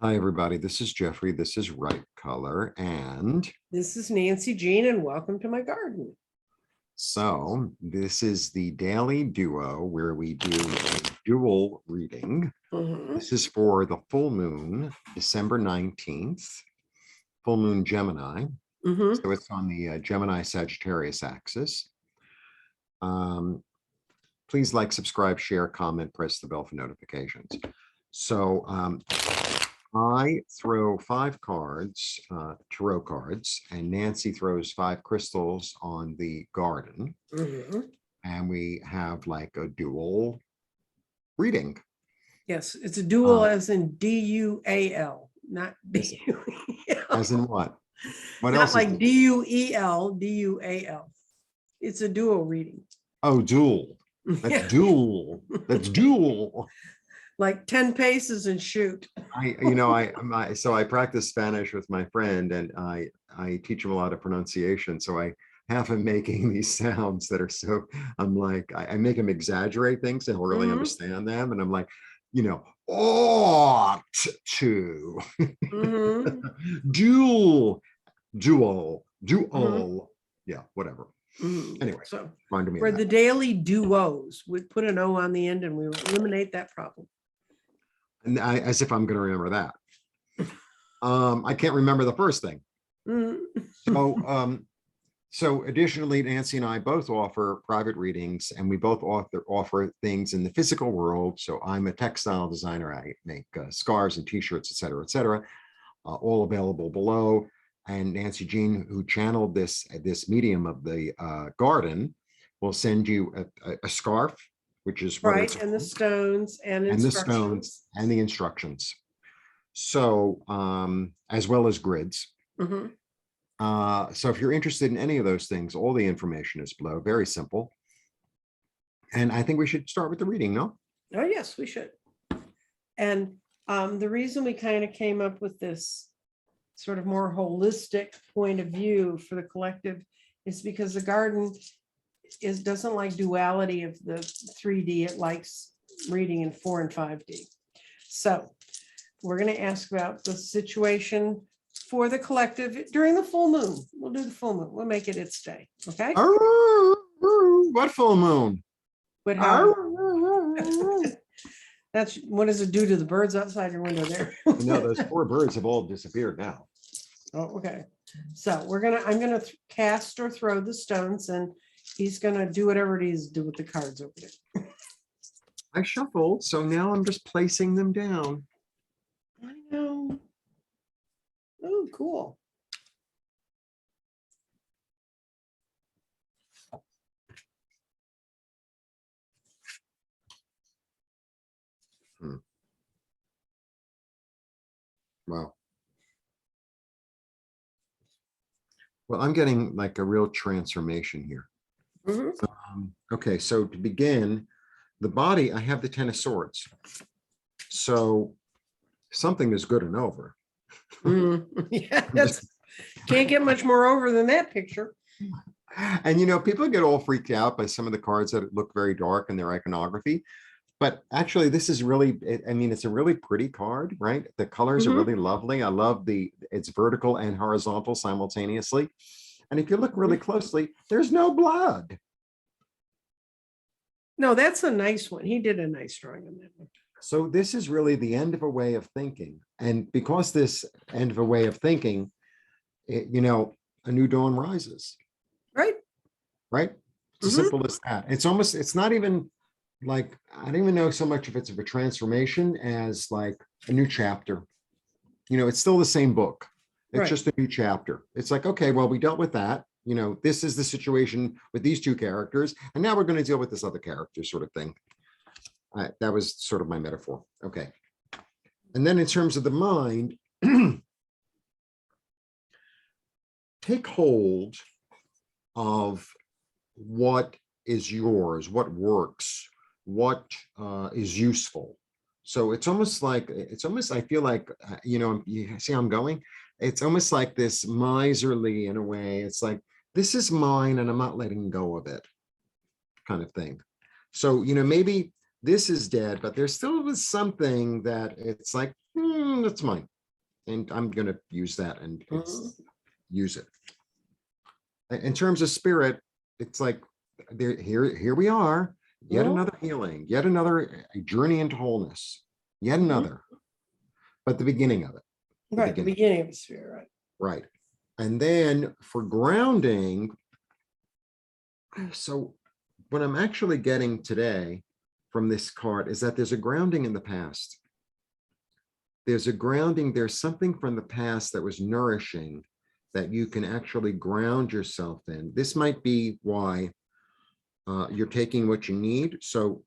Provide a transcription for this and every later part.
Hi, everybody. This is Jeffrey. This is Right Color. And This is Nancy Jean, and welcome to my garden. so this is the daily duo where we do a dual reading. This is for the full moon, December 19th, full moon Gemini. So it's on the Gemini Sagittarius axis. Please like, subscribe, share, comment, press the bell for notifications. So I throw 5 cards, tarot cards, and Nancy throws 5 crystals on the garden. And we have like a dual reading. Yes, it's a dual as in D-U-A-L, not D-U-E-L. As in what? What not else? Not like D-U-E-L, D-U-A-L. It's a dual reading. Oh, dual. That's dual. That's dual. Like 10 paces and shoot. So I practice Spanish with my friend, and I teach him a lot of pronunciation. So I have him making these sounds that are so, I'm like, I make him exaggerate things and he'll really understand them. And I'm like, ought to dual. Yeah, whatever. Anyway, so for the daily duos, we'd put an O on the end and we would eliminate that problem. And as if I'm going to remember that. I can't remember the first thing. So additionally, Nancy and I both offer private readings, and we both offer things in the physical world. So I'm a textile designer. I make scarves and t-shirts, et cetera, all available below. And Nancy Jean, who channeled this medium of the garden, will send you a scarf, which is right, and the stones and the instructions. So as well as grids. So if you're interested in any of those things, all the information is below. Very simple. And I think we should start with the reading, no? Oh, yes, we should. And the reason we kind of came up with this sort of more holistic point of view for the collective is because the garden doesn't like duality of the 3D. It likes reading in 4 and 5D. So we're going to ask about the situation for the collective during the full moon. We'll do the full moon. We'll make it its day. Okay. What full moon? But how? That's what does it do to the birds outside your window there? No, those poor birds have all disappeared now. Oh, okay. So I'm gonna cast or throw the stones, and he's gonna do whatever it is to do with the cards over there. I shuffled, so now I'm just placing them down. I know. Oh, cool. Wow. Well, I'm getting like a real transformation here. Okay, so to begin, the body, I have the 10 of swords. So something is good and over. Yeah, can't get much more over than that picture. And people get all freaked out by some of the cards that look very dark in their iconography. But actually, this is really, it's a really pretty card, right? The colors are really lovely. I love it's vertical and horizontal simultaneously. And if you look really closely, there's no blood. No, that's a nice one. He did a nice drawing on that one. So this is really the end of a way of thinking. And because this end of a way of thinking, a new dawn rises. Right. Right. It's as simple as that. It's not even like, I don't even know so much if it's a transformation as like a new chapter. It's still the same book. It's just a new chapter. It's like, okay, well, we dealt with that. This is the situation with these 2 characters. And now we're going to deal with this other character sort of thing. That was sort of my metaphor. Okay. And then in terms of the mind, take hold of what is yours, what works, what is useful. So it's almost, I feel like, you see how I'm going? It's almost like this miserly in a way. It's like, this is mine and I'm not letting go of it kind of thing. So, maybe this is dead, but there still was something that it's like, and it's mine. And I'm going to use that and use it. In terms of spirit, it's like here we are, yet another healing, yet another journey into wholeness, yet another, but the beginning of it. The beginning of the sphere, right? Right. And then for grounding, so what I'm actually getting today from this card is that there's a grounding in the past. There's a grounding, there's something from the past that was nourishing that you can actually ground yourself in. This might be why you're taking what you need. So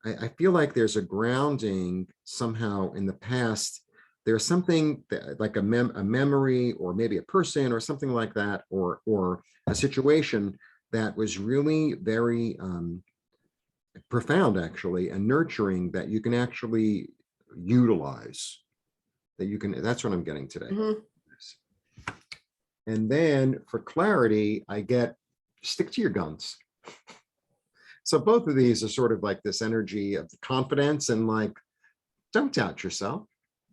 I feel like there's a grounding somehow in the past. There's something that, like a memory, or maybe a person or something like that, or a situation that was really very profound actually, and nurturing, that you can actually utilize, that's what I'm getting today. And then for clarity, I get stick to your guns. So both of these are sort of like this energy of confidence and like, don't doubt yourself.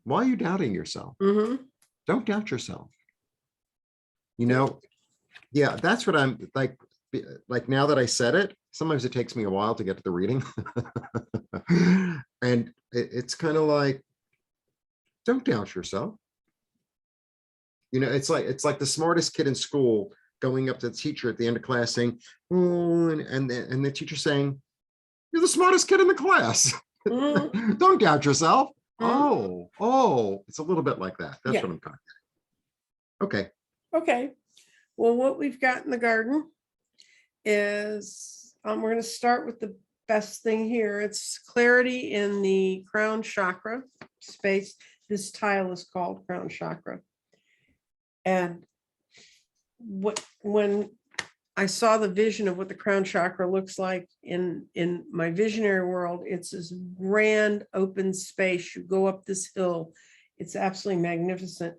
Why are you doubting yourself? Don't doubt yourself. You know, yeah, that's what I'm like now that I said it, sometimes it takes me a while to get to the reading. And it's kind of like, don't doubt yourself. You know, it's like the smartest kid in school going up to the teacher at the end of class saying, oh, and the teacher saying, you're the smartest kid in the class. Don't doubt yourself. Oh, it's a little bit like that. That's what I'm talking about. Okay. Well, what we've got in the garden is, we're going to start with the best thing here. It's clarity in the crown chakra space. This tile is called crown chakra. And when I saw the vision of what the crown chakra looks like in my visionary world, it's this grand open space. You go up this hill, it's absolutely magnificent.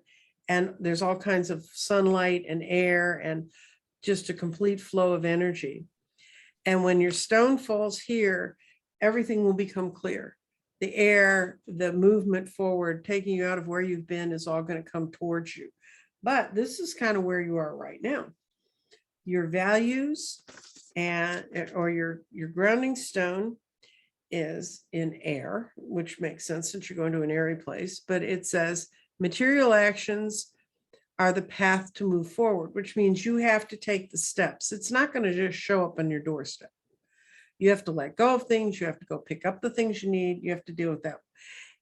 And there's all kinds of sunlight and air and just a complete flow of energy. And when your stone falls here, everything will become clear. The air, the movement forward, taking you out of where you've been, is all going to come towards you. But this is kind of where you are right now. Your values or your grounding stone is in air, which makes sense since you're going to an airy place. But it says material actions are the path to move forward, which means you have to take the steps. It's not going to just show up on your doorstep. You have to let go of things. You have to go pick up the things you need. You have to deal with that.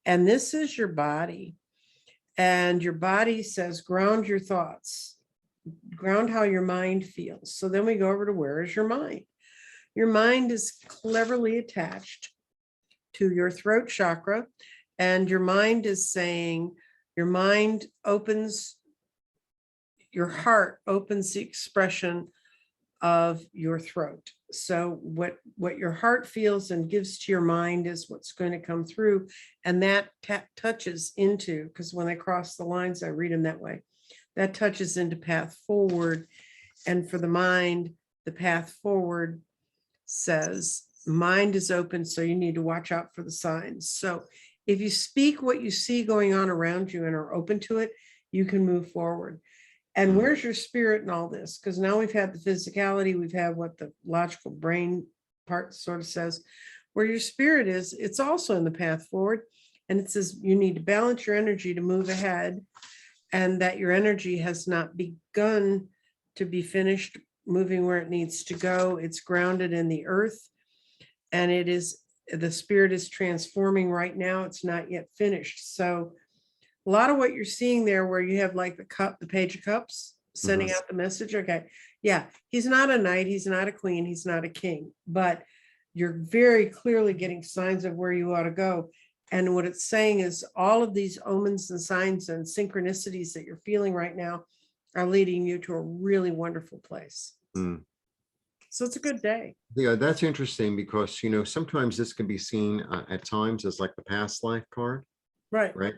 And this is your body. And your body says, ground your thoughts, ground how your mind feels. So then we go over to, where is your mind? Your mind is cleverly attached to your throat chakra. And your mind is saying, your mind opens, your heart opens the expression of your throat. So what your heart feels and gives to your mind is what's going to come through. And that touches into, because when I cross the lines, I read them that way, that touches into path forward. And for the mind, the path forward says, mind is open, so you need to watch out for the signs. So if you speak what you see going on around you and are open to it, you can move forward. And where's your spirit in all this? Because now we've had the physicality, we've had what the logical brain part sort of says. Where your spirit is, it's also in the path forward. And it says you need to balance your energy to move ahead, and that your energy has not begun to be finished moving where it needs to go. It's grounded in the earth, and the spirit is transforming right now. It's not yet finished. So a lot of what you're seeing there, where you have like the page of cups sending out the message. Okay. Yeah. He's not a knight. He's not a queen. He's not a king, but you're very clearly getting signs of where you ought to go. And what it's saying is all of these omens and signs and synchronicities that you're feeling right now are leading you to a really wonderful place. So it's a good day. Yeah, that's interesting, because, you know, sometimes this can be seen at times as like the past life card. Right.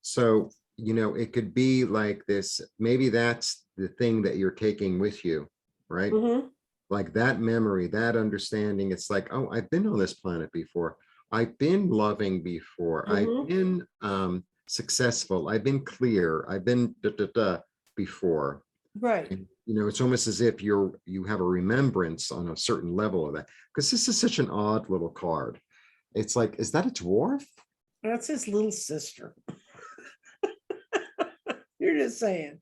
So, you know, it could be like this, maybe that's the thing that you're taking with you, right? Like that memory, that understanding. It's like, oh, I've been on this planet before. I've been loving before. I've been successful. I've been clear. I've been before. Right. And, it's almost as if you have a remembrance on a certain level of that. Because this is such an odd little card. It's like, is that a dwarf? That's his little sister. You're just saying.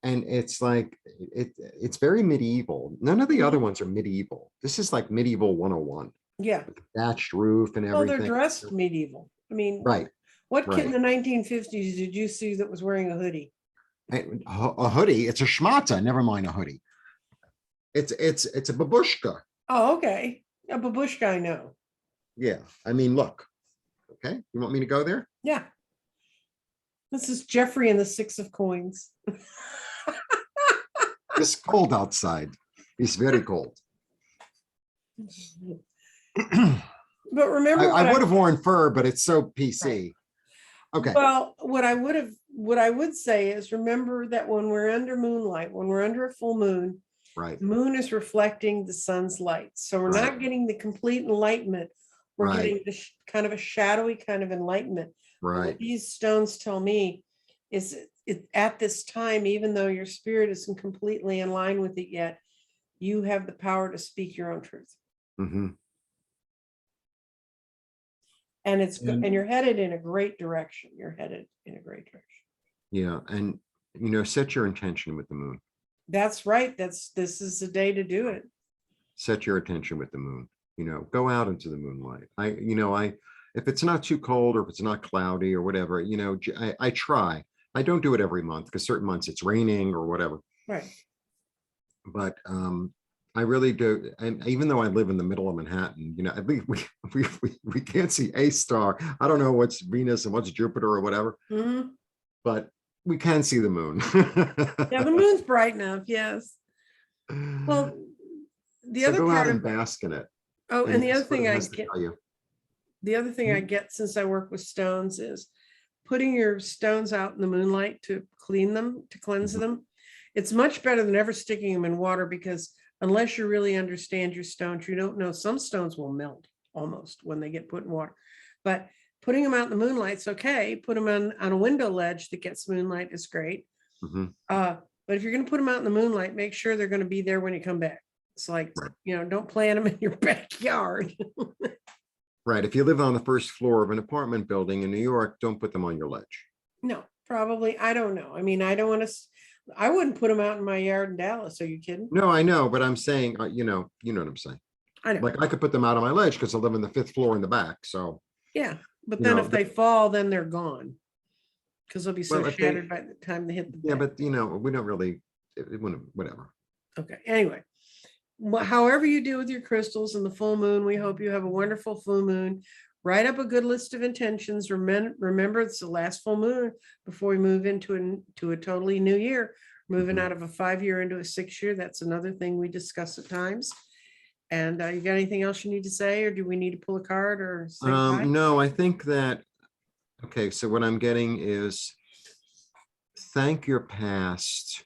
And it's like, it's very medieval. None of the other ones are medieval. This is like medieval 101. Yeah. Thatched roof and Well, everything. they're dressed medieval. I mean, Right. what kid in Right. the 1950s did you see that was wearing a hoodie? A hoodie. It's a schmata. Never mind a hoodie. It's a babushka. Oh, okay. A babushka, I know. Yeah. I mean, look. Okay. You want me to go there? Yeah. This is Jeffrey and the Six of Coins. It's cold outside. It's very cold. But remember, I would have worn fur, but it's so PC. Right. Okay. Well, what I would say is, remember that when we're under moonlight, when we're under a full moon, Right. the moon is reflecting the sun's light. So we're not getting the complete enlightenment. We're getting the kind of a shadowy kind of enlightenment. Right. What these stones tell me is at this time, even though your spirit isn't completely in line with it yet, you have the power to speak your own truth. Mm-hmm. And and you're headed in a great direction. You're headed in a great direction. Yeah. And, set your intention with the moon. That's right. This is the day to do it. Set your attention with the moon. Go out into the moonlight. If it's not too cold or if it's not cloudy or whatever, I try. I don't do it every month because certain months it's raining or whatever. Right. But I really do. And even though I live in the middle of Manhattan, I think we can't see a star. I don't know what's Venus and what's Jupiter or whatever, but we can see the moon. Yeah, the moon's bright enough. Yes. Well, the other go part out of and bask in it. Oh, and the other thing I get. The other thing I get since I work with stones is putting your stones out in the moonlight to clean them, to cleanse them. It's much better than ever sticking them in water, because unless you really understand your stones, you don't know. Some stones will melt almost when they get put in water. But putting them out in the moonlight's okay. Put them on a window ledge that gets moonlight is great. But if you're going to put them out in the moonlight, make sure they're going to be there when you come back. It's like, don't plant them in your backyard. Right. If you live on the first floor of an apartment building in New York, don't put them on your ledge. No, probably. I don't know. I mean, I don't want to, I wouldn't put them out in my yard in Dallas. Are you kidding? No, I know, but I'm saying, you know what I'm saying. I know. Like I could put them out on my ledge because I live on the 5th floor in the back. So yeah, but then if they fall, then they're gone because they'll be so shattered by the time they hit the yeah, but we don't really, it wouldn't, whatever. Okay. Anyway, however you do with your crystals and the full moon, we hope you have a wonderful full moon. Write up a good list of intentions. Remember, it's the last full moon before we move into a totally new year. Moving out of a 5-year into a 6-year. That's another thing we discuss at times. And you got anything else you need to say, or do we need to pull a card or say goodbye? No, I think that, okay, so what I'm getting is thank your past.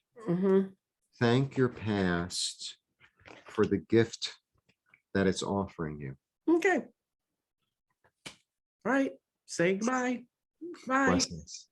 Thank your past for the gift that it's offering you. Okay. All right. Say goodbye. Bye. Blessings.